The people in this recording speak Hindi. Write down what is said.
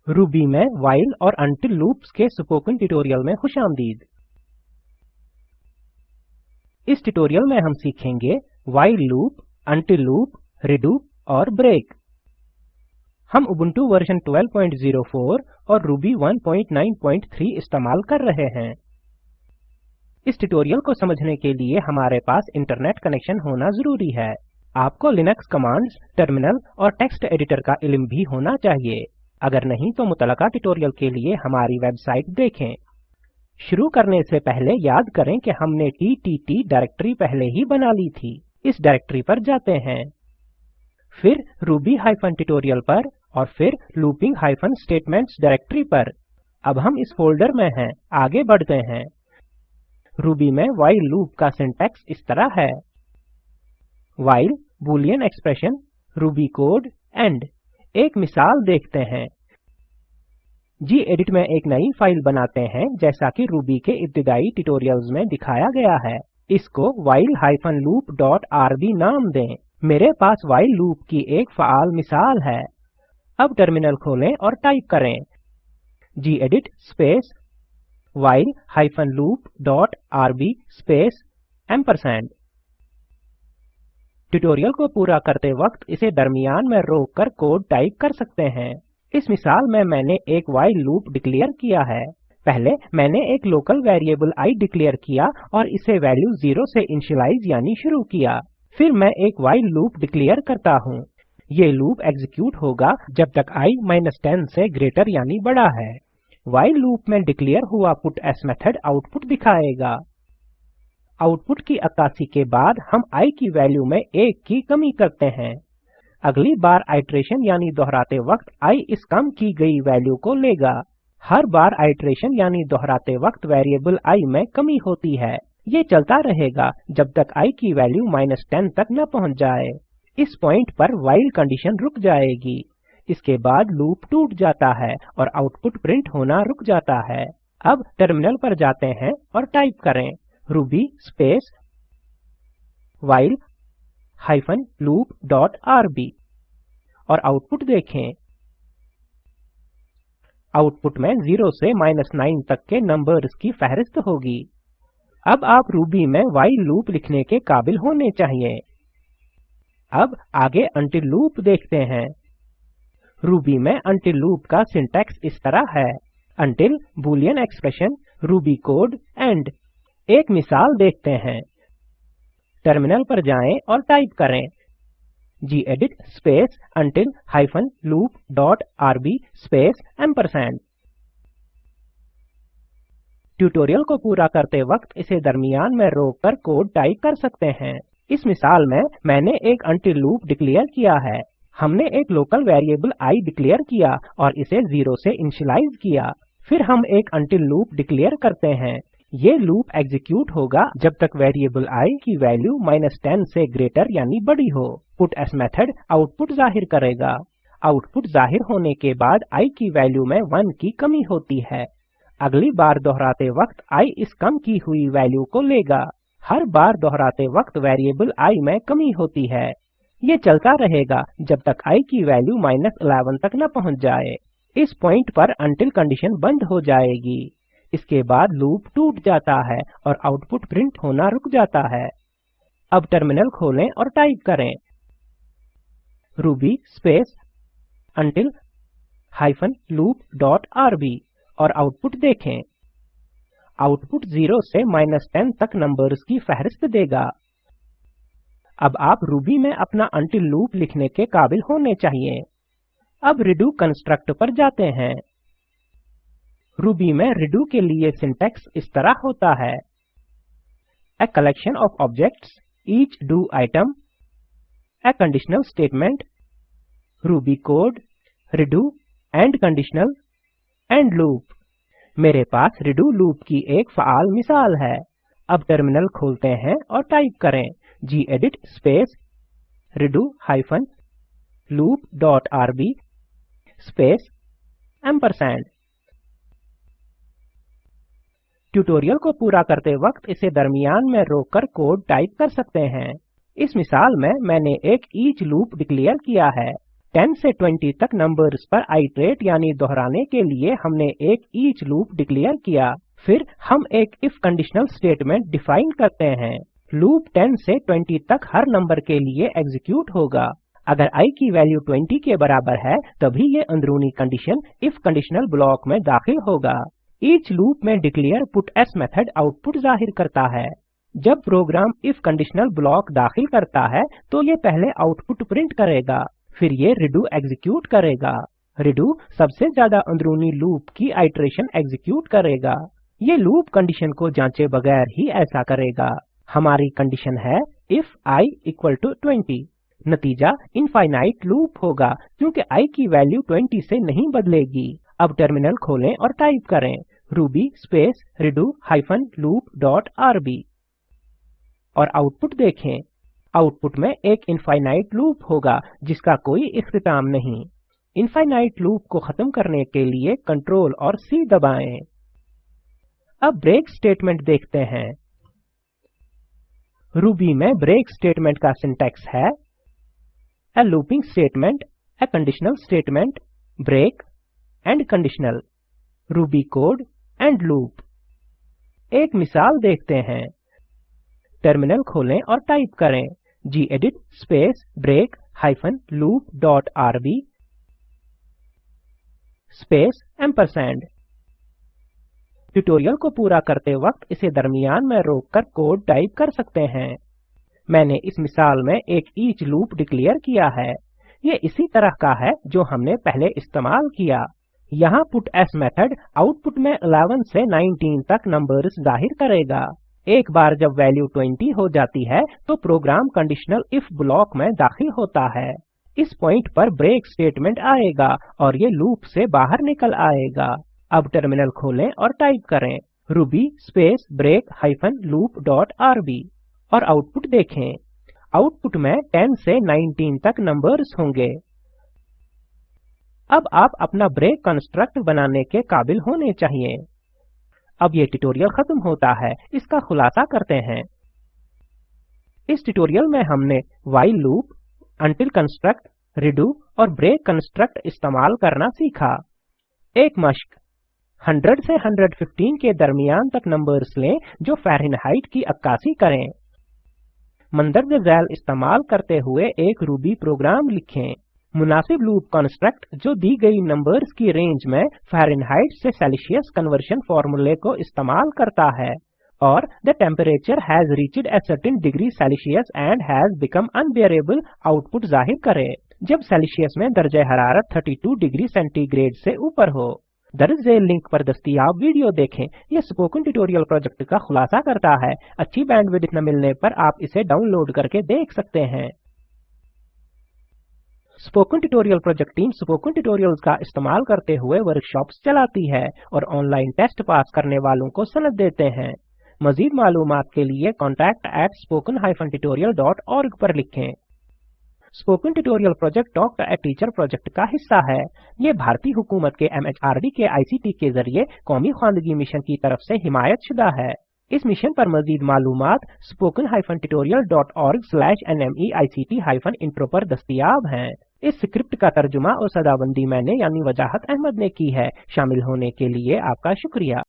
रूबी में व्हाइल और अनटिल लूप्स के स्पोकन ट्यूटोरियल में खुशामदीद। इस ट्यूटोरियल में हम सीखेंगे while loop, until loop, redo और ब्रेक। हम उबुंटू वर्जन 12.04 और रूबी 1.9.3 इस्तेमाल कर रहे हैं। इस ट्यूटोरियल को समझने के लिए हमारे पास इंटरनेट कनेक्शन होना जरूरी है। आपको लिनक्स कमांड्स, टर्मिनल और टेक्स्ट एडिटर का इल्म भी होना चाहिए। अगर नहीं तो मुतलका ट्यूटोरियल के लिए हमारी वेबसाइट देखें। शुरू करने से पहले याद करें कि हमने TTT डायरेक्टरी पहले ही बना ली थी। इस डायरेक्टरी पर जाते हैं, फिर ruby-tutorial पर और फिर looping-statements डायरेक्टरी पर। अब हम इस फोल्डर में हैं, आगे बढ़ते हैं। रूबी में व्हाइल लूप का सिंटैक्स इस तरह है। While, Boolean expression, Ruby code, and. एक मिसाल देखते हैं। gedit में एक नई फाइल बनाते हैं जैसा कि रूबी के इब्तिदाई ट्यूटोरियल्स में दिखाया गया है। इसको while-loop.rb नाम दें। मेरे पास व्हाइल लूप की एक फ़ाल मिसाल है। अब टर्मिनल खोलें और टाइप करें gedit space while-loop.rb space &। Tutorial को पूरा करते वक्त इसे दरमियान में रोककर कोड टाइप कर सकते हैं। इस मिसाल में मैंने एक व्हाइल लूप डिक्लेयर किया है। पहले मैंने एक लोकल वेरिएबल i डिक्लेयर किया और इसे वैल्यू 0 से इनिशियलाइज यानी शुरू किया। फिर मैं एक व्हाइल लूप डिक्लेयर करता हूँ। ये लूप एग्जीक्यूट होगा जब तक i-10 से ग्रेटर यानी बड़ा है। व्हाइल लूप में डिक्लेयर हुआ puts मेथड आउटपुट दिखाएगा। आउटपुट की अक्कासी के बाद हम i की वैल्यू में 1 की कमी करते हैं। अगली बार आइट्रेशन यानी दोहराते वक्त i इस कम की गई वैल्यू को लेगा। हर बार आइट्रेशन यानी दोहराते वक्त वेरिएबल i में कमी होती है। ये चलता रहेगा जब तक i की वैल्यू -10 तक न पहुंच जाए। इस पॉइंट पर व्हाइल कंडीशन रुक जाएगी। इसके बाद लूप टूट जाता है और आउटपुट प्रिंट होना रुक जाता है। अब टर्मिनल पर जाते हैं और टाइप करें रूबी स्पेस while-loop.rb और आउटपुट देखें। आउटपुट में 0 से -9 तक के नंबर्स की फहरिस्त होगी। अब आप रूबी में व्हाइल लूप लिखने के काबिल होने चाहिए। अब आगे अनटिल लूप देखते हैं। रूबी में अनटिल लूप का सिंटैक्स इस तरह है। Until, Boolean expression, Ruby code, and. एक मिसाल देखते हैं। टर्मिनल पर जाएं और टाइप करें gedit space until-loop.rb space &। Tutorial को पूरा करते वक्त इसे दरमियान में रोककर कोड टाइप कर सकते हैं। इस मिसाल में मैंने एक अनटिल लूप डिक्लेयर किया है। हमने एक लोकल वेरिएबल i डिक्लेयर किया और इसे 0 से इनिशियलाइज किया। फिर हम एक अनटिल लूप डिक्लेयर करते हैं। ये लूप एग्जीक्यूट होगा जब तक वेरिएबल i की वैल्यू -10 से ग्रेटर यानी बड़ी हो। puts मेथड आउटपुट जाहिर करेगा। आउटपुट जाहिर होने के बाद i की वैल्यू में 1 की कमी होती है। अगली बार दोहराते वक्त i इस कम की हुई वैल्यू को लेगा। हर बार दोहराते वक्त वेरिएबल i में कमी होती है। ये चलता रहेगा जब तक i की वैल्यू -11 तक न पहुंच जाए। इस पॉइंट पर अनटिल कंडीशन बंद हो जाएगी। इसके बाद लूप टूट जाता है और आउटपुट प्रिंट होना रुक जाता है। अब टर्मिनल खोलें और टाइप करें रूबी स्पेस until-loop.rb और आउटपुट देखें। आउटपुट 0 से -10 तक नंबर्स की फहरिस्त देगा। अब आप रूबी में अपना अनटिल लूप लिखने के काबिल होने चाहिए। अब रेडो कंस्ट्रक्ट पर जाते हैं। रूबी में रेडो के लिए सिंटैक्स इस तरह होता है। A collection of objects, each do item, a conditional statement, Ruby code, redo, and conditional, and loop. मेरे पास रेडो लूप की एक फ़ाल मिसाल है। अब टर्मिनल खोलते हैं और टाइप करें gedit space redo-loop.rb space &। Tutorial को पूरा करते वक्त इसे दरमियान में रोककर कोड टाइप कर सकते हैं। इस मिसाल में मैंने एक ईच लूप डिक्लेयर किया है। 10 से 20 तक नंबर्स पर आइटरेट यानी दोहराने के लिए हमने एक ईच लूप डिक्लेयर किया। फिर हम एक इफ कंडीशनल स्टेटमेंट डिफाइन करते हैं। लूप 10 से 20 तक हर नंबर के लिए एग्जीक्यूट होगा। अगर i की वैल्यू 20 के बराबर है तभी ये अंदरूनी कंडीशन इफ कंडीशनल ब्लॉक में दाखिल होगा। ईच लूप में डिक्लेयर पुटस मेथड आउटपुट जाहिर करता है। जब प्रोग्राम इफ कंडीशनल ब्लॉक दाखिल करता है तो ये पहले आउटपुट प्रिंट करेगा, फिर ये redo एग्जीक्यूट करेगा। redo सबसे ज्यादा अंदरूनी लूप की आइटरेशन एग्जीक्यूट करेगा। ये लूप कंडीशन को जांचे बगैर ही ऐसा करेगा। हमारी कंडीशन है if i equal to 20। नतीजा इनफाइनाइट लूप होगा क्योंकि i की वैल्यू 20 से नहीं बदलेगी। अब टर्मिनल खोलें और टाइप करें Ruby space redo hyphen loop dot RB और आउटपुट देखें। आउटपुट में एक इनफाइनाइट लूप होगा जिसका कोई इख्तिताम नहीं। इनफाइनाइट लूप को खत्म करने के लिए कंट्रोल और सी दबाएं। अब ब्रेक स्टेटमेंट देखते हैं। रूबी में ब्रेक स्टेटमेंट का सिंटैक्स है a looping statement, a conditional statement, break, and conditional, Ruby code and loop. एक मिसाल देखते हैं। टर्मिनल खोलें और टाइप करें gedit space break hyphen loop dot rb space ampersand. Tutorial को पूरा करते वक्त इसे दरमियान में रोककर कोड टाइप कर सकते हैं। मैंने इस मिसाल में एक ईच लूप डिक्लेयर किया है। ये इसी तरह का है जो हमने पहले इस्तेमाल किया। यहाँ पुटस मेथड आउटपुट में 11 से 19 तक नंबर्स जाहिर करेगा। एक बार जब वैल्यू 20 हो जाती है तो प्रोग्राम कंडीशनल इफ ब्लॉक में दाखिल होता है। इस पॉइंट पर ब्रेक स्टेटमेंट आएगा और ये लूप से बाहर निकल आएगा। अब टर्मिनल खोलें और टाइप करें Ruby space break hyphen loop dot RB और आउटपुट देखें। आउटपुट में 10 से 19 तक नंबर्स होंगे। अब आप अपना ब्रेक कंस्ट्रक्ट बनाने के काबिल होने चाहिए। अब ये ट्यूटोरियल खत्म होता है, इसका खुलासा करते हैं। इस ट्यूटोरियल में हमने while loop, until construct, redo और ब्रेक कंस्ट्रक्ट इस्तेमाल करना सीखा। एक मश्क 100 से 115 के दरमियान तक नंबर्स लें जो फ़ारेनहाइट की अक्कासी करें। मंदरज ज़ैल इस्तेमाल करते हुए एक रूबी प्रोग्राम लिखें। मुनासिब लूप कंस्ट्रक्ट जो दी गई नंबर्स की रेंज में फ़ारेनहाइट से सेल्सियस कन्वर्शन फार्मूले को इस्तेमाल करता है और the temperature has reached a certain degree Celsius and has become unbearable output जाहिर करे जब सेल्सियस में दर्जे हरारत 32 डिग्री सेंटीग्रेड से ऊपर हो। दर्ज लिंक पर दस्तयाब वीडियो देखें। यह स्पोकन ट्यूटोरियल प्रोजेक्ट का खुलासा करता है। अच्छी बैंडविड्थ न मिलने पर आप इसे डाउनलोड करके देख सकते हैं। Spoken tutorial project team spoken tutorials का इस्तेमाल करते हुए वर्कशॉप्स चलाती है और ऑनलाइन टेस्ट पास करने वालों को सनद देते हैं। मजीद मालूमात के लिए contact@spoken-tutorial.org पर लिखें। Spoken tutorial project talk to a teacher project का हिस्सा है। ये भारतीय हुकूमत के MHRD के ICT के जरिए कौमी ख्वानदगी मिशन की तरफ से हिमायत शुदा है। इस मिशन पर मजीद मालूमात spoken-tutorial.org/nmeict-intro पर दस्तयाब हैं। इस स्क्रिप्ट का तर्जुमा और सदाबंदी मैंने यानी वजाहत अहमद ने की है। शामिल होने के लिए आपका शुक्रिया।